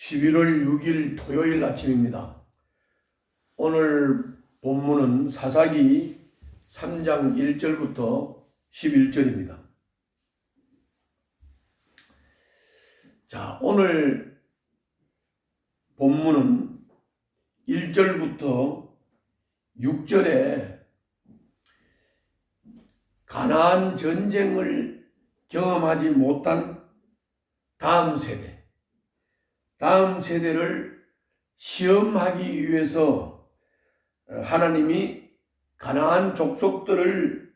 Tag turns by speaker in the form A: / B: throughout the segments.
A: 11월 6일 토요일 아침입니다. 오늘 본문은 사사기 3장 1절부터 11절입니다. 자, 오늘 본문은 1절부터 6절에 가나안 전쟁을 경험하지 못한 다음 세대를 시험하기 위해서 하나님이 가나안 족속들을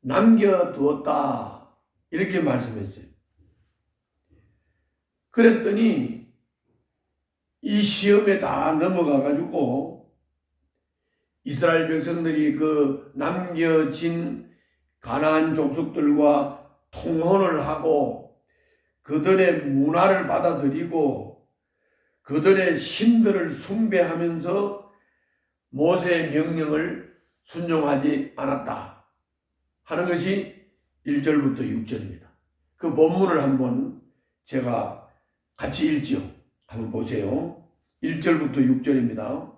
A: 남겨두었다, 이렇게 말씀했어요. 그랬더니 이 시험에 다 넘어가 가지고 이스라엘 백성들이 그 남겨진 가나안 족속들과 통혼을 하고 그들의 문화를 받아들이고 그들의 신들을 숭배하면서 모세의 명령을 순종하지 않았다 하는 것이 1절부터 6절입니다. 그 본문을 한번 제가 같이 읽지요. 한번 보세요. 1절부터 6절입니다.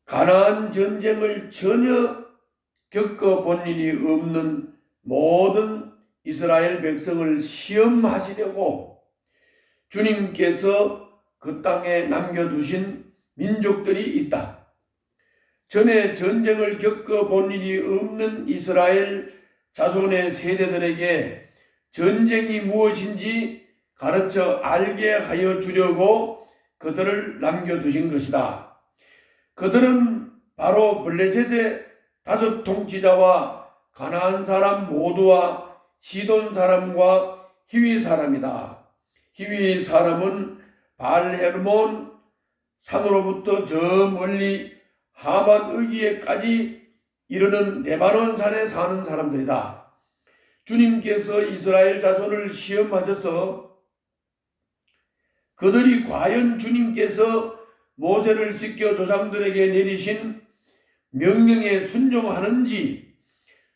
A: 가나안 전쟁을 전혀 겪어본 일이 없는 모든 이스라엘 백성을 시험하시려고 주님께서 그 땅에 남겨두신 민족들이 있다. 전에 전쟁을 겪어본 일이 없는 이스라엘 자손의 세대들에게 전쟁이 무엇인지 가르쳐 알게 하여 주려고 그들을 남겨두신 것이다. 그들은 바로 블레셋의 5 통치자와 가나안 사람 모두와 시돈 사람과 히위 사람이다. 히위 사람은 바알헤르몬 산으로부터 저 멀리 하맛 의기에까지 이르는 레바논 산에 사는 사람들이다. 주님께서 이스라엘 자손을 시험하셔서 그들이 과연 주님께서 모세를 씻겨 조상들에게 내리신 명령에 순종하는지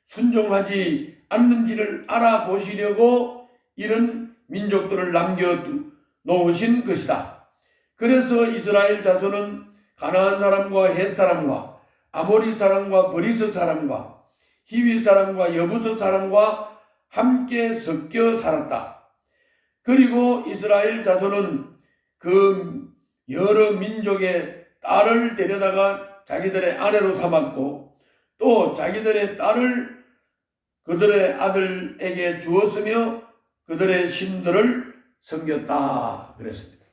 A: 순종하지 않는지를 알아보시려고 이런 민족들을 남겨놓으신 것이다. 그래서 이스라엘 자손은 가나안 사람과 헷 사람과 아모리 사람과 브리스 사람과 히위 사람과 여부스 사람과 함께 섞여 살았다. 그리고 이스라엘 자손은 그 여러 민족의 딸을 데려다가 자기들의 아내로 삼았고 또 자기들의 딸을 그들의 아들에게 주었으며 그들의 신들을 섬겼다 그랬습니다.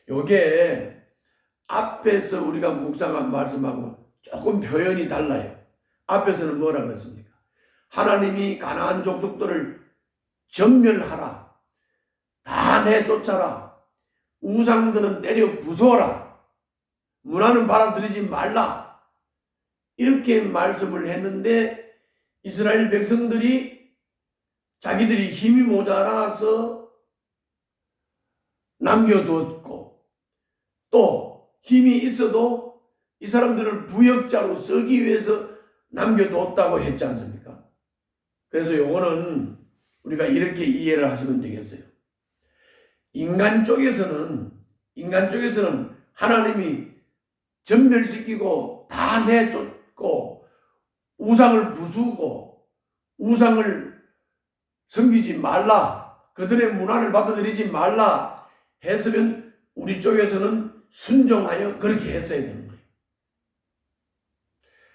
A: 요게 앞에서 우리가 묵상한 말씀하고 조금 표현이 달라요. 앞에서는 뭐라 그랬습니까? 하나님이 가나안 족속들을 전멸하라, 다 내쫓아라, 우상들은 때려 부숴라, 문화는 받아들이지 말라, 이렇게 말씀을 했는데 이스라엘 백성들이 자기들이 힘이 모자라서 남겨두었고 또 힘이 있어도 이 사람들을 부역자로 쓰기 위해서 남겨두었다고 했지 않습니까? 그래서 요거는 우리가 이렇게 이해를 하시면 되겠어요. 인간 쪽에서는 하나님이 전멸시키고 다 내쫓고 우상을 부수고 우상을 섬기지 말라, 그들의 문화를 받아들이지 말라 했으면 우리 쪽에서는 순종하여 그렇게 했어야 되는 거예요.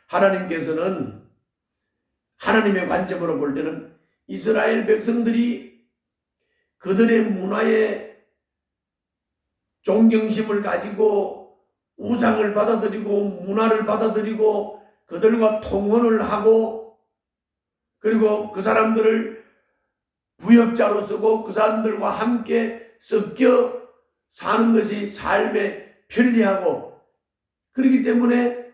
A: 하나님께서는 하나님의 관점으로 볼 때는 이스라엘 백성들이 그들의 문화에 존경심을 가지고 우상을 받아들이고 문화를 받아들이고 그들과 통혼을 하고 그리고 그 사람들을 부역자로 쓰고 그 사람들과 함께 섞여 사는 것이 삶에 편리하고 그렇기 때문에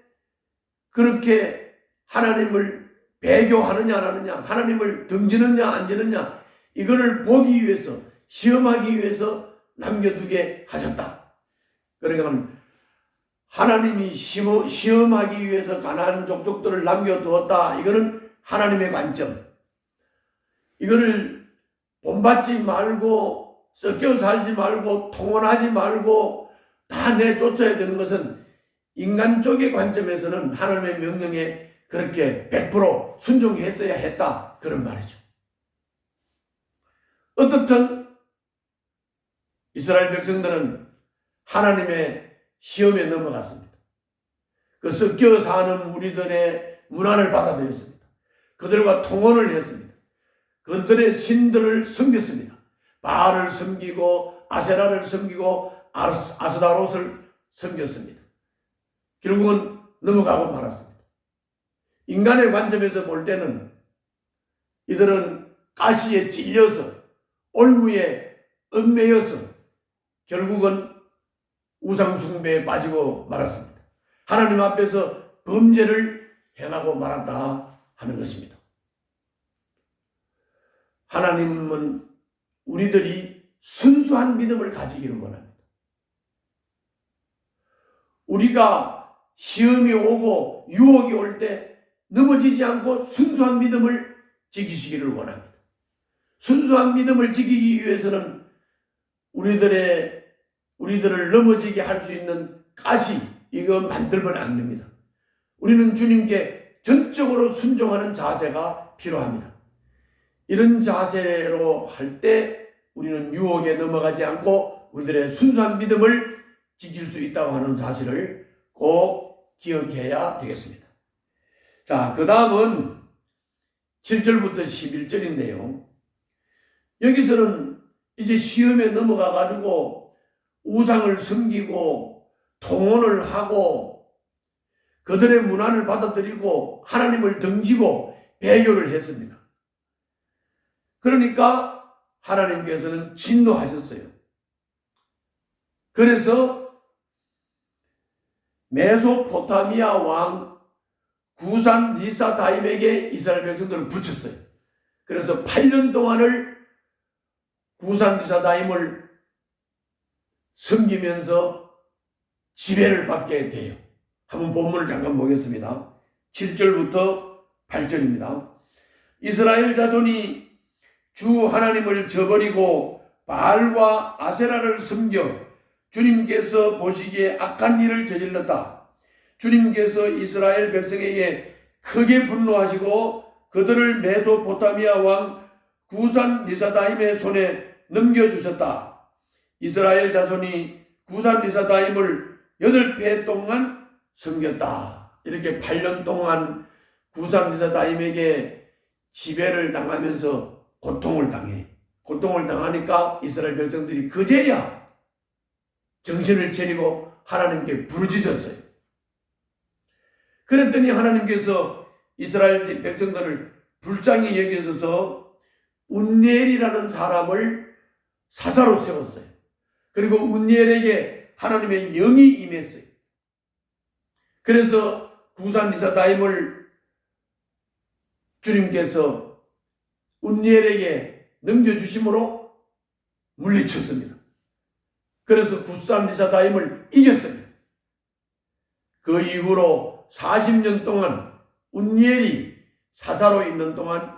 A: 그렇게 하나님을 배교하느냐 안 하느냐, 하나님을 등지느냐 안 지느냐, 이거를 보기 위해서 시험하기 위해서 남겨두게 하셨다. 그러니까 하나님이 시험하기 위해서 가나안 족속들을 남겨두었다. 이거는 하나님의 관점. 이거를 본받지 말고 섞여 살지 말고 통혼하지 말고 다 내쫓아야 되는 것은 인간 쪽의 관점에서는 하나님의 명령에 그렇게 100% 순종했어야 했다, 그런 말이죠. 어떻든 이스라엘 백성들은 하나님의 시험에 넘어갔습니다. 그 섞여 사는 우리들의 문화를 받아들였습니다. 그들과 통혼을 했습니다. 그들의 신들을 섬겼습니다. 바알을 섬기고 아세라를 섬기고 아스다롯을 섬겼습니다. 결국은 넘어가고 말았습니다. 인간의 관점에서 볼 때는 이들은 가시에 찔려서 올무에 얽매여서 결국은 우상숭배에 빠지고 말았습니다. 하나님 앞에서 범죄를 행하고 말았다 하는 것입니다. 하나님은 우리들이 순수한 믿음을 가지기를 원합니다. 우리가 시험이 오고 유혹이 올 때 넘어지지 않고 순수한 믿음을 지키시기를 원합니다. 순수한 믿음을 지키기 위해서는 우리들을 넘어지게 할 수 있는 가시, 이거 만들면 안 됩니다. 우리는 주님께 전적으로 순종하는 자세가 필요합니다. 이런 자세로 할 때 우리는 유혹에 넘어가지 않고 우리들의 순수한 믿음을 지킬 수 있다고 하는 사실을 꼭 기억해야 되겠습니다. 자, 그 다음은 7절부터 11절인데요. 여기서는 이제 시험에 넘어가 가지고 우상을 섬기고 통혼을 하고 그들의 문화를 받아들이고 하나님을 등지고 배교를 했습니다. 그러니까 하나님께서는 진노하셨어요. 그래서 메소포타미아 왕 구산 리사다임에게 이스라엘 백성들을 붙였어요. 그래서 8년 동안을 구산 리사다임을 섬기면서 지배를 받게 돼요. 한번 본문을 잠깐 보겠습니다. 7절부터 8절입니다. 이스라엘 자손이 주 하나님을 저버리고 바알과 아세라를 섬겨 주님께서 보시기에 악한 일을 저질렀다. 주님께서 이스라엘 백성에게 크게 분노하시고 그들을 메소포타미아 왕 구산 리사다임의 손에 넘겨주셨다. 이스라엘 자손이 구산 리사다임을 8배 동안 섬겼다. 이렇게 8년 동안 구산 리사다임에게 지배를 당하면서 고통을 당해. 고통을 당하니까 이스라엘 백성들이 그제야 정신을 차리고 하나님께 부르짖었어요. 그랬더니 하나님께서 이스라엘 백성들을 불쌍히 여기셔서 운니엘이라는 사람을 사사로 세웠어요. 그리고 운니엘에게 하나님의 영이 임했어요. 그래서 구산 리사다임을 주님께서 운니엘에게 넘겨주심으로 물리쳤습니다. 그래서 구산 리사다임을 이겼습니다. 그 이후로 40년 동안 운니엘이 사사로 있는 동안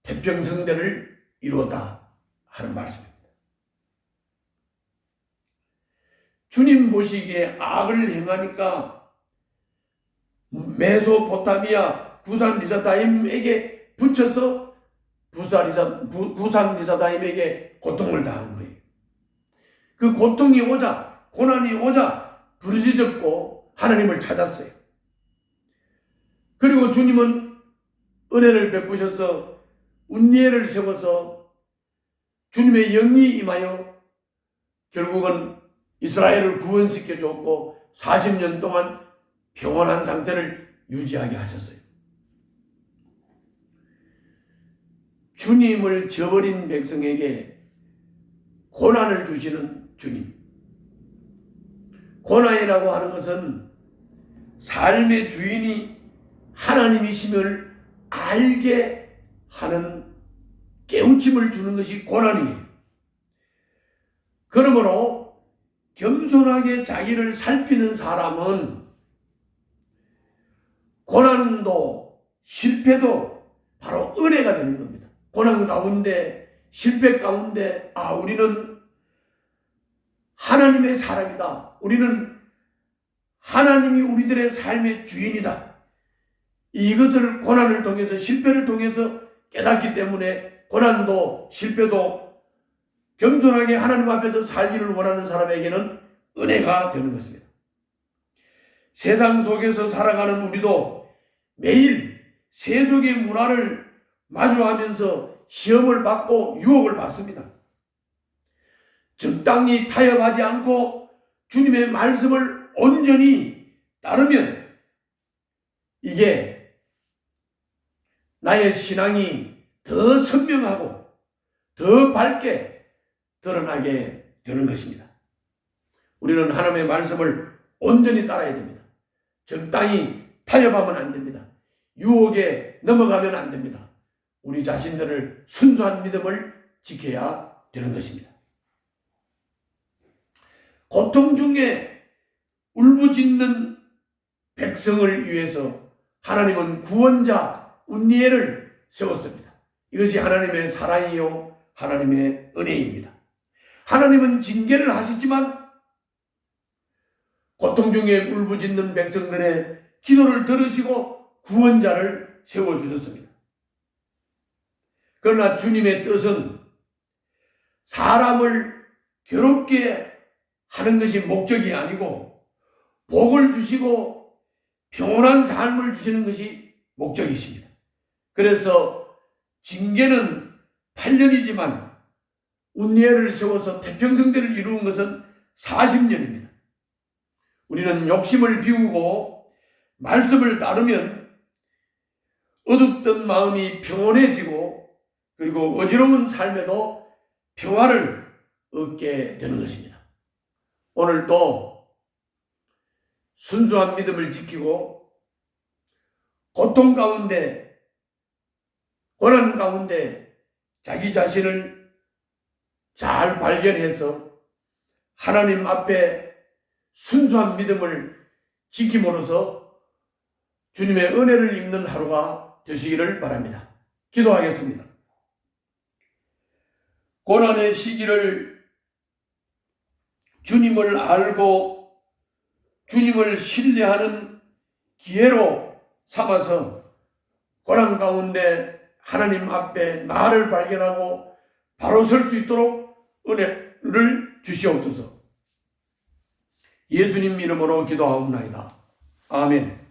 A: 태평성대를 이루었다 하는 말씀입니다. 주님 보시기에 악을 행하니까 메소포타미아 구산 리사다임에게 붙여서 구산 리사다임에게 고통을 당한 거예요. 그 고통이 오자, 고난이 오자 부르짖었고 하나님을 찾았어요. 그리고 주님은 은혜를 베푸셔서 운니엘을 세워서 주님의 영이 임하여 결국은 이스라엘을 구원시켜 줬고 40년 동안 평온한 상태를 유지하게 하셨어요. 주님을 저버린 백성에게 고난을 주시는 주님. 고난이라고 하는 것은 삶의 주인이 하나님이심을 알게 하는 깨우침을 주는 것이 고난이에요. 그러므로 겸손하게 자기를 살피는 사람은 고난도 실패도 바로 은혜가 되는 겁니다. 고난 가운데 실패 가운데 우리는 하나님의 사람이다. 우리는 하나님이 우리들의 삶의 주인이다. 이것을 고난을 통해서 실패를 통해서 깨닫기 때문에 고난도 실패도 겸손하게 하나님 앞에서 살기를 원하는 사람에게는 은혜가 되는 것입니다. 세상 속에서 살아가는 우리도 매일 세속의 문화를 마주하면서 시험을 받고 유혹을 받습니다. 적당히 타협하지 않고 주님의 말씀을 온전히 따르면 이게 나의 신앙이 더 선명하고 더 밝게 드러나게 되는 것입니다. 우리는 하나님의 말씀을 온전히 따라야 됩니다. 적당히 타협하면 안 됩니다. 유혹에 넘어가면 안 됩니다. 우리 자신들을 순수한 믿음을 지켜야 되는 것입니다. 고통 중에 울부짖는 백성을 위해서 하나님은 구원자 운니엘을 세웠습니다. 이것이 하나님의 사랑이요 하나님의 은혜입니다. 하나님은 징계를 하시지만 고통 중에 울부짖는 백성들의 기도를 들으시고 구원자를 세워주셨습니다. 그러나 주님의 뜻은 사람을 괴롭게 하는 것이 목적이 아니고 복을 주시고 평온한 삶을 주시는 것이 목적이십니다. 그래서 징계는 8년이지만 운니엘을 세워서 태평성대를 이루은 것은 40년입니다. 우리는 욕심을 비우고 말씀을 따르면 어둡던 마음이 평온해지고 그리고 어지러운 삶에도 평화를 얻게 되는 것입니다. 오늘도 순수한 믿음을 지키고 고통 가운데 고난 가운데 자기 자신을 잘 발견해서 하나님 앞에 순수한 믿음을 지킴으로써 주님의 은혜를 입는 하루가 되시기를 바랍니다. 기도하겠습니다. 고난의 시기를 주님을 알고 주님을 신뢰하는 기회로 삼아서 고난 가운데 하나님 앞에 나를 발견하고 바로 설 수 있도록 은혜를 주시옵소서. 예수님 이름으로 기도하옵나이다. 아멘.